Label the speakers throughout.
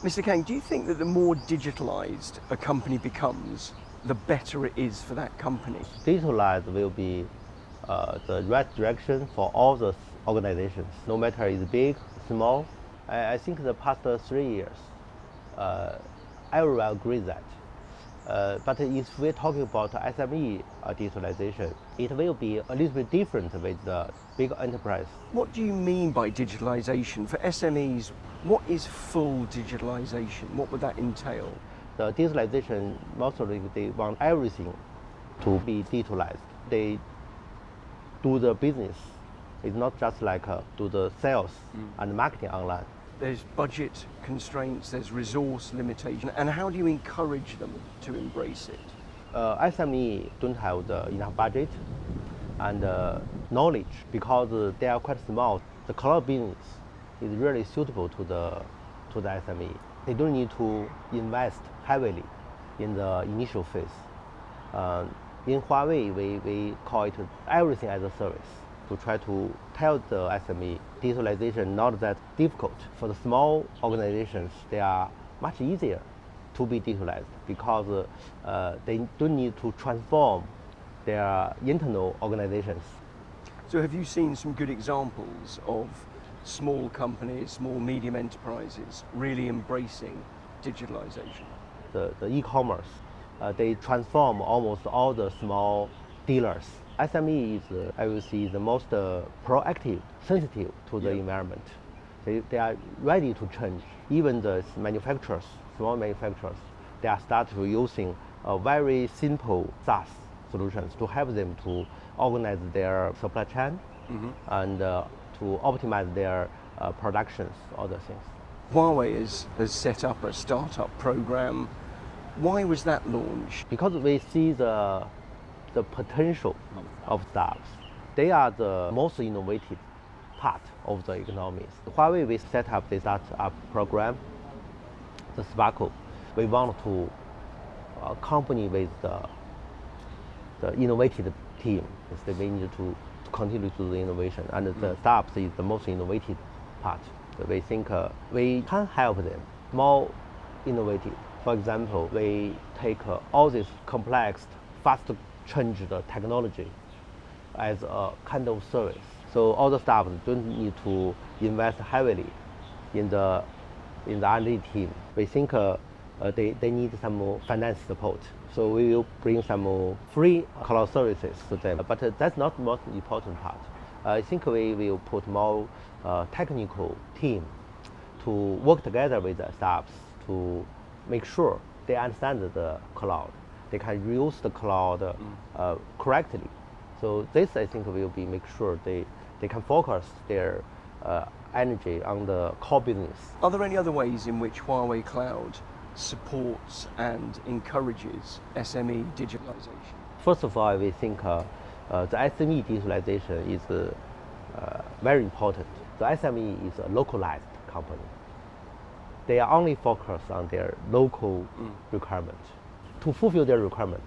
Speaker 1: Mr. Kang, do you think that the more digitalized a company becomes, the better it is for that company?
Speaker 2: Digitalized will be the right direction for all the organizations, no matter it's big, small. I think the past 3 years, everyone agrees that. But if we're talking about SME digitalization, it will be a little bit different with the big enterprise.
Speaker 1: What do you mean by digitalization? For SMEs, what is full digitalization? What would that entail?
Speaker 2: The digitalization, mostly they want everything to be digitalized. They do the business. It's not just like do the sales and marketing online.
Speaker 1: There's budget constraints, there's resource limitation, and how do you encourage them to embrace it?
Speaker 2: SME don't have the enough budget and knowledge because they are quite small. The cloud business is really suitable to the SME. They don't need to invest heavily in the initial phase. In Huawei, we call it everything as a service to try to tell the SME digitalization not that difficult. For the small organizations, they are much easier to be digitalized because they don't need to transform their internal organizations.
Speaker 1: So have you seen some good examples of small companies, small medium enterprises really embracing digitalization?
Speaker 2: The e-commerce, they transform almost all the small dealers. SME is, I will say, the most proactive, sensitive to the environment. They are ready to change. Even the manufacturers, small manufacturers, they are starting to using very simple SaaS solutions to help them to organize their supply chain and to optimize their productions, other things.
Speaker 1: Huawei has set up a startup program. Why was that launched?
Speaker 2: Because we see the potential of startups. They are the most innovative part of the economies. Huawei, we set up the startup program, the Sparkle. We want to accompany with the innovative team. So we need to continue to do the innovation, and the startups is the most innovative part. So we think we can help them more innovative. For example, we take all this complex, fast change the technology as a kind of service. So all the staff don't need to invest heavily in the R&D team. We think they need some more finance support. So we will bring some free cloud services to them. But that's not the most important part. I think we will put more technical team to work together with the staffs to make sure they understand the cloud. They can use the cloud correctly. So this, I think, will be make sure they can focus their energy on the core business.
Speaker 1: Are there any other ways in which Huawei Cloud supports and encourages SME digitalization?
Speaker 2: First of all, we think the SME digitalization is very important. The SME is a localized company. They are only focused on their local requirement. To fulfill their requirement,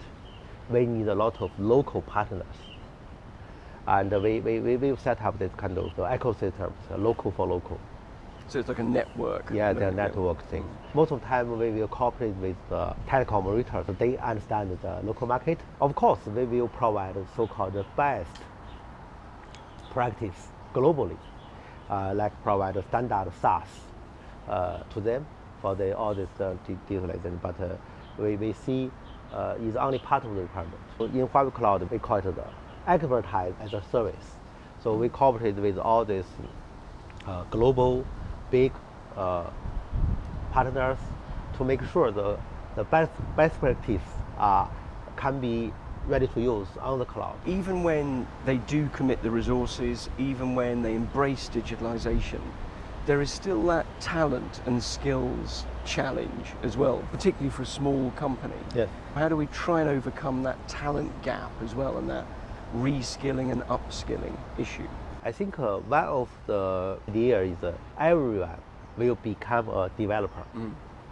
Speaker 2: we need a lot of local partners. And we will set up this kind of ecosystem, local for local.
Speaker 1: So it's like a network.
Speaker 2: Yeah, the network thing. Most of the time we will cooperate with the telecom operators. They understand the local market. Of course, we will provide so-called best practice globally, like provide a standard SaaS to them for all this digitalization. But we see is only part of the requirement. So in Huawei Cloud, we call it the advertise as a service. So we cooperate with all these global big partners to make sure the best practice can be ready to use on the cloud.
Speaker 1: Even when they do commit the resources, even when they embrace digitalization, there is still that talent and skills challenge as well, particularly for a small company.
Speaker 2: Yes.
Speaker 1: How do we try and overcome that talent gap as well, and that reskilling and upskilling issue?
Speaker 2: I think one of the ideas is everyone will become a developer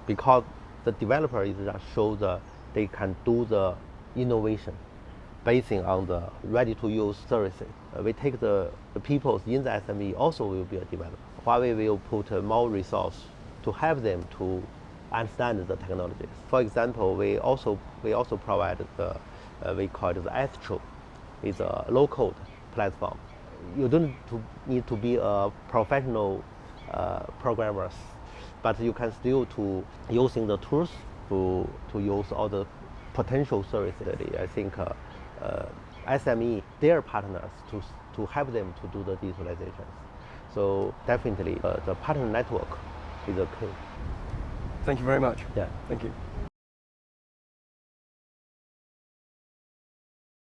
Speaker 2: because the developer is just show they can do the innovation based on the ready-to-use services. We take the people in the SME also will be a developer. Huawei will put more resource to help them to understand the technologies. For example, we also provide we call it the Astro. It's a low-code platform. You don't need to be a professional programmers, but you can still to using the tools to use all the potential services. I think SME, their partners to help them to do the digitalization. So definitely the partner network is a key.
Speaker 1: Thank you very much.
Speaker 2: Yeah.
Speaker 1: Thank you.